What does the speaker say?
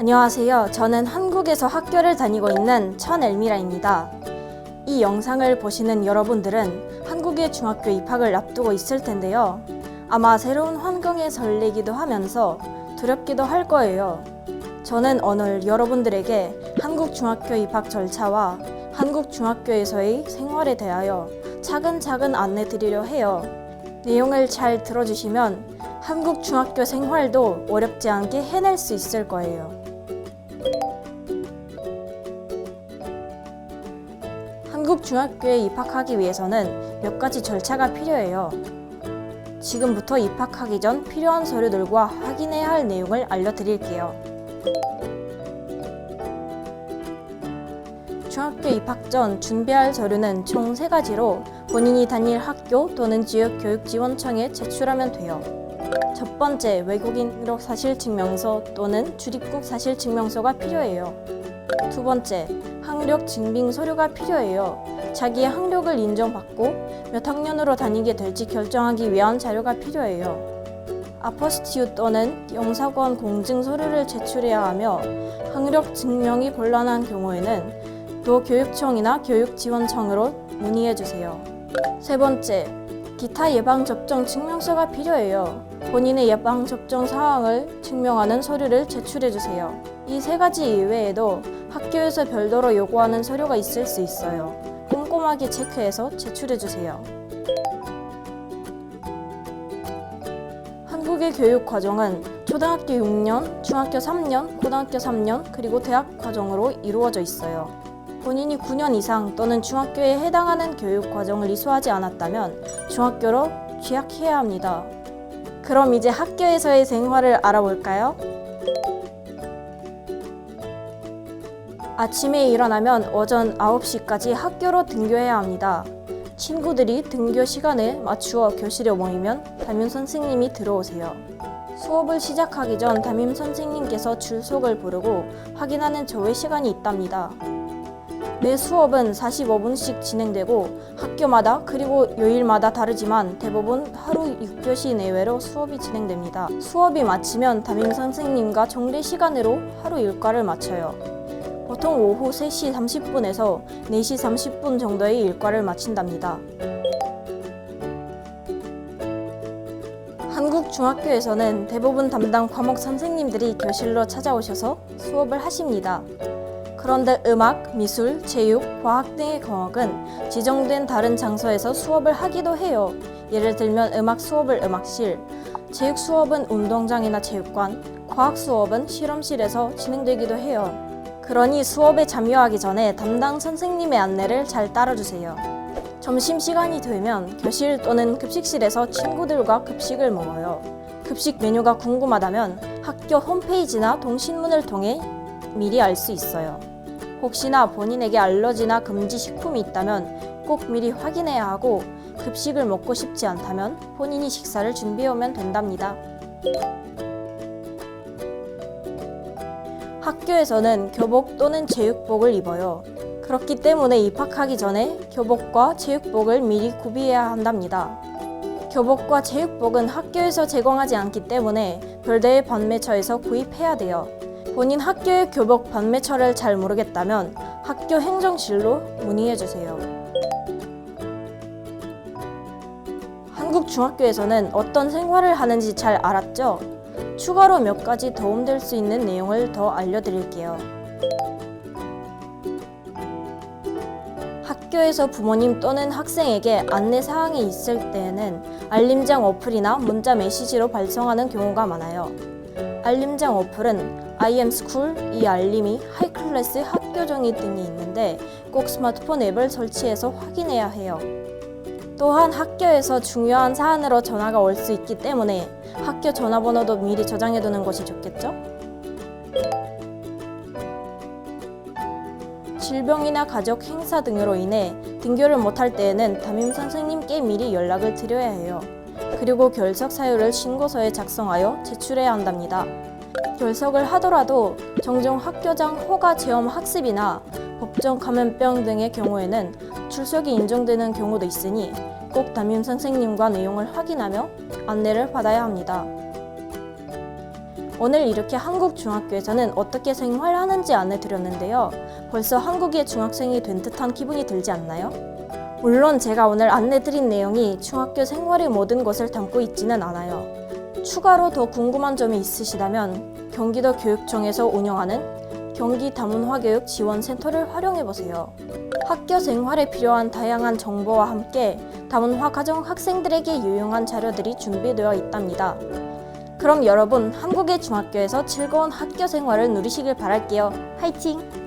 안녕하세요. 저는 한국에서 학교를 다니고 있는 천엘미라입니다. 이 영상을 보시는 여러분들은 한국의 중학교 입학을 앞두고 있을 텐데요. 아마 새로운 환경에 설레기도 하면서 두렵기도 할 거예요. 저는 오늘 여러분들에게 한국 중학교 입학 절차와 한국 중학교에서의 생활에 대하여 차근차근 안내 드리려 해요. 내용을 잘 들어주시면 한국 중학교 생활도 어렵지 않게 해낼 수 있을 거예요. 한국 중학교에 입학하기 위해서는 몇 가지 절차가 필요해요. 지금부터 입학하기 전 필요한 서류들과 확인해야 할 내용을 알려드릴게요. 중학교 입학 전 준비할 서류는 총 3가지로 본인이 다닐 학교 또는 지역교육지원청에 제출하면 돼요. 첫 번째, 외국인으로 사실증명서 또는 출입국 사실증명서가 필요해요. 두 번째, 학력 증빙 서류가 필요해요. 자기의 학력을 인정받고 몇 학년으로 다니게 될지 결정하기 위한 자료가 필요해요. 아포스티유 또는 영사권 공증 서류를 제출해야 하며 학력 증명이 곤란한 경우에는 도교육청이나 교육지원청으로 문의해주세요. 세 번째, 기타 예방접종 증명서가 필요해요. 본인의 예방접종 사항을 증명하는 서류를 제출해주세요. 이 3가지 이외에도 학교에서 별도로 요구하는 서류가 있을 수 있어요. 꼼꼼하게 체크해서 제출해주세요. 한국의 교육 과정은 초등학교 6년, 중학교 3년, 고등학교 3년, 그리고 대학 과정으로 이루어져 있어요. 본인이 9년 이상 또는 중학교에 해당하는 교육 과정을 이수하지 않았다면 중학교로 재학해야 합니다. 그럼 이제 학교에서의 생활을 알아볼까요? 아침에 일어나면 오전 9시까지 학교로 등교해야 합니다. 친구들이 등교 시간에 맞추어 교실에 모이면 담임 선생님이 들어오세요. 수업을 시작하기 전 담임 선생님께서 출석을 부르고 확인하는 조회 시간이 있답니다. 매 수업은 45분씩 진행되고 학교마다 그리고 요일마다 다르지만 대부분 하루 6교시 내외로 수업이 진행됩니다. 수업이 마치면 담임 선생님과 정례 시간으로 하루 일과를 마쳐요. 보통 오후 3시 30분에서 4시 30분 정도의 일과를 마친답니다. 한국 중학교에서는 대부분 담당 과목 선생님들이 교실로 찾아오셔서 수업을 하십니다. 그런데 음악, 미술, 체육, 과학 등의 과목은 지정된 다른 장소에서 수업을 하기도 해요. 예를 들면 음악 수업을 음악실, 체육 수업은 운동장이나 체육관, 과학 수업은 실험실에서 진행되기도 해요. 그러니 수업에 참여하기 전에 담당 선생님의 안내를 잘 따라주세요. 점심시간이 되면 교실 또는 급식실에서 친구들과 급식을 먹어요. 급식 메뉴가 궁금하다면 학교 홈페이지나 동신문을 통해 미리 알 수 있어요. 혹시나 본인에게 알러지나 금지 식품이 있다면 꼭 미리 확인해야 하고 급식을 먹고 싶지 않다면 본인이 식사를 준비해 오면 된답니다. 학교에서는 교복 또는 제육복을 입어요. 그렇기 때문에 입학하기 전에 교복과 제육복을 미리 구비해야 한답니다. 교복과 제육복은 학교에서 제공하지 않기 때문에 별도의 판매처에서 구입해야 돼요. 본인 학교의 교복 판매처를 잘 모르겠다면 학교 행정실로 문의해주세요. 한국 중학교에서는 어떤 생활을 하는지 잘 알았죠? 추가로 몇 가지 도움될 수 있는 내용을 더 알려드릴게요. 학교에서 부모님 또는 학생에게 안내사항이 있을 때에는 알림장 어플이나 문자 메시지로 발송하는 경우가 많아요. 알림장 어플은 IMSchool, 이 알림이, 하이클래스, 학교정의 등이 있는데 꼭 스마트폰 앱을 설치해서 확인해야 해요. 또한 학교에서 중요한 사안으로 전화가 올 수 있기 때문에 학교 전화번호도 미리 저장해두는 것이 좋겠죠? 질병이나 가족 행사 등으로 인해 등교를 못할 때에는 담임 선생님께 미리 연락을 드려야 해요. 그리고 결석 사유를 신고서에 작성하여 제출해야 한답니다. 결석을 하더라도 종종 학교장 허가 체험 학습이나 법정 감염병 등의 경우에는 출석이 인정되는 경우도 있으니 꼭 담임 선생님과 내용을 확인하며 안내를 받아야 합니다. 오늘 이렇게 한국 중학교에서는 어떻게 생활하는지 안내드렸는데요. 벌써 한국의 중학생이 된 듯한 기분이 들지 않나요? 물론 제가 오늘 안내드린 내용이 중학교 생활의 모든 것을 담고 있지는 않아요. 추가로 더 궁금한 점이 있으시다면 경기도 교육청에서 운영하는 경기 다문화교육 지원센터를 활용해보세요. 학교 생활에 필요한 다양한 정보와 함께 다문화 가정 학생들에게 유용한 자료들이 준비되어 있답니다. 그럼 여러분, 한국의 중학교에서 즐거운 학교 생활을 누리시길 바랄게요. 화이팅!